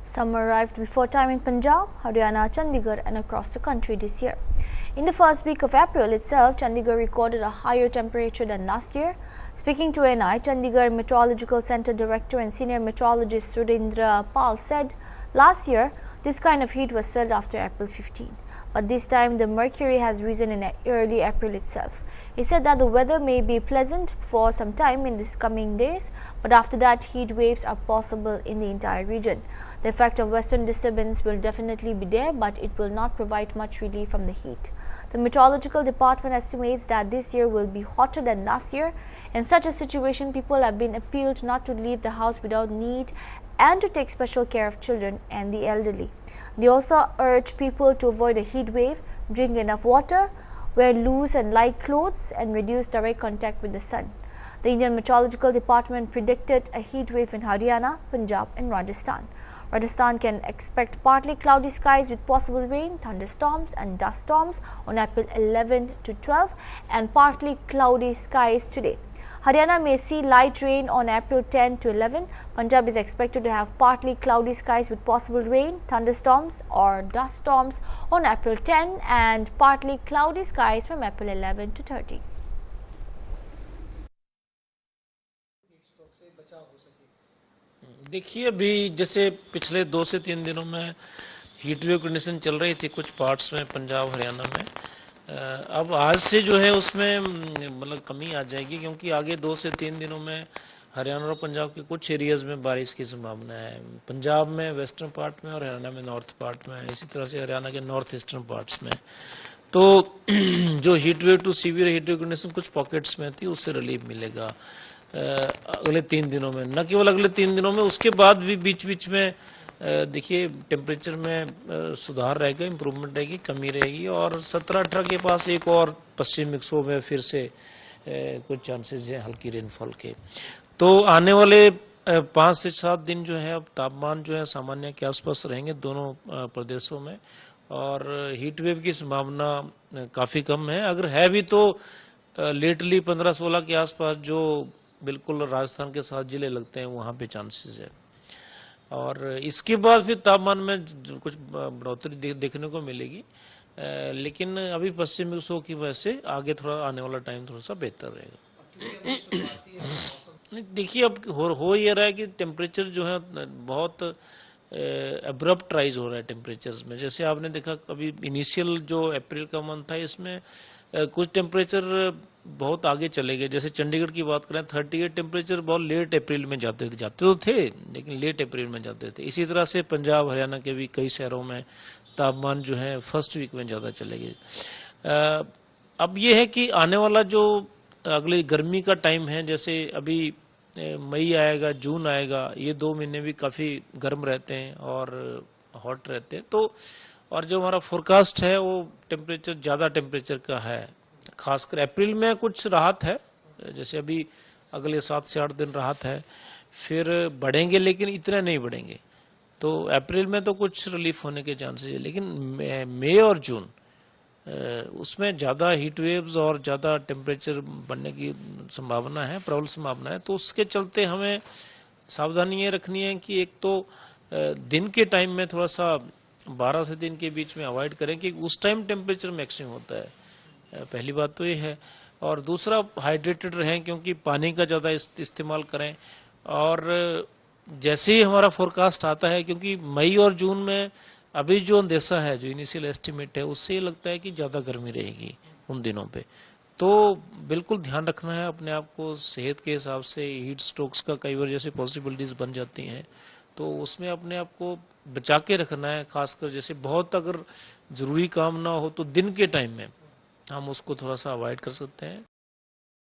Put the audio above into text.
Summer arrived before time in Punjab, Haryana, Chandigarh and across the country this year. In the first week of April itself, Chandigarh recorded a higher temperature than last year. Speaking to NI, Chandigarh Meteorological Centre Director and Senior Meteorologist Surendra Pal said, last year, this kind of heat was felt after April 15. But this time, the mercury has risen in early April itself. He said that the weather may be pleasant for some time in these coming days, but after that, heat waves are possible in the entire region. The effect of western disturbance will definitely be there, but it will not provide much relief from the heat. The Meteorological Department estimates that this year will be hotter than last year. In such a situation, people have been appealed not to leave the house without need and to take special care of children and the elderly. They also urge people to avoid a heat wave, drink enough water, wear loose and light clothes and reduce direct contact with the sun. The Indian Meteorological Department predicted a heat wave in Haryana, Punjab and Rajasthan. Rajasthan can expect partly cloudy skies with possible rain, thunderstorms and dust storms on April 11 to 12 and partly cloudy skies today. Haryana may see light rain on April 10 to 11. Punjab is expected to have partly cloudy skies with possible rain, thunderstorms or dust storms on April 10 and partly cloudy skies from April 11 to 30. देखिए, अभी जैसे पिछले 2 से 3 दिनों में heat wave condition चल रही थी कुछ पार्ट्स में पंजाब हरियाणा में। अब आज से जो है उसमें मतलब कमी आ जाएगी, क्योंकि आगे 2 से 3 दिनों में हरियाणा और पंजाब के कुछ एरियाज में बारिश की संभावना है। पंजाब में वेस्टर्न पार्ट में और हरियाणा में नॉर्थ पार्ट में, इसी तरह से हरियाणा के नॉर्थ ईस्टर्न पार्ट्स में। तो जो heat wave to severe heat wave condition कुछ पॉकेट्स में थी, उससे रिलीफ मिलेगा अगले 3 दिनों में। न केवल अगले 3 दिनों में, उसके बाद भी बीच बीच में देखिए टेम्परेचर में सुधार रहेगा, इम्प्रूवमेंट रहेगी, कमी रहेगी। और 17-18 के पास एक और पश्चिमी विक्षोभ में फिर से कुछ चांसेस हैं हल्की रेनफॉल के। तो आने वाले 5 से 7 दिन जो है अब तापमान जो है सामान्य के आसपास रहेंगे दोनों प्रदेशों में, और हीट वेव की संभावना काफ़ी कम है। अगर है भी तो लेटली 15-16 के आसपास, जो बिल्कुल राजस्थान के 7 जिले लगते हैं, वहाँ पे चांसेस है। और इसके बाद फिर तापमान में कुछ बढ़ोतरी देखने को मिलेगी, लेकिन अभी पश्चिमी विक्षोभ की वजह से आगे थोड़ा आने वाला टाइम थोड़ा सा बेहतर रहेगा। देखिए, अब हो ये रहा है कि टेम्परेचर जो है बहुत अब्रप्ट राइज हो रहा है टेम्परेचर्स में। जैसे आपने देखा कभी इनिशियल जो अप्रैल का मंथ था, इसमें कुछ टेम्परेचर बहुत आगे चले गए। जैसे चंडीगढ़ की बात करें, 38 टेम्परेचर बहुत लेट अप्रैल में जाते तो थे, लेकिन लेट अप्रैल में जाते थे। इसी तरह से पंजाब हरियाणा के भी कई शहरों में तापमान जो है फर्स्ट वीक में ज़्यादा चले गए। अब ये है कि आने वाला जो अगले गर्मी का टाइम है, जैसे अभी मई आएगा, जून आएगा, ये 2 महीने भी काफ़ी गर्म रहते हैं और हॉट रहते हैं। तो और जो हमारा फोरकास्ट है वो टेम्परेचर ज़्यादा टेम्परेचर का है। खासकर अप्रैल में कुछ राहत है, जैसे अभी अगले 7 से 8 दिन राहत है, फिर बढ़ेंगे लेकिन इतना नहीं बढ़ेंगे। तो अप्रैल में तो कुछ रिलीफ होने के चांसेस है, लेकिन मई और जून उसमें ज़्यादा हीट वेव्स और ज़्यादा टेम्परेचर बढ़ने की संभावना है, प्रबल संभावना है। तो उसके चलते हमें सावधानी ये रखनी है कि एक तो दिन के टाइम में थोड़ा सा 12 से 3 के बीच में अवॉइड करें, कि उस टाइम टेम्परेचर मैक्सिमम होता है। पहली बात तो ये है। और दूसरा, हाइड्रेटेड रहें, क्योंकि पानी का ज़्यादा इस्तेमाल करें। और जैसे ही हमारा फोरकास्ट आता है, क्योंकि मई और जून में अभी जो अंदेशा है, जो इनिशियल एस्टिमेट है, उससे ये लगता है कि ज़्यादा गर्मी रहेगी उन दिनों पे। तो बिल्कुल ध्यान रखना है अपने आप को सेहत के हिसाब से। हीट स्ट्रोक्स का कई बार जैसे पॉसिबिलिटीज़ बन जाती हैं, तो उसमें अपने आप को बचा के रखना है। खासकर जैसे बहुत अगर ज़रूरी काम ना हो तो दिन के टाइम में हम उसको थोड़ा सा अवॉइड कर सकते हैं।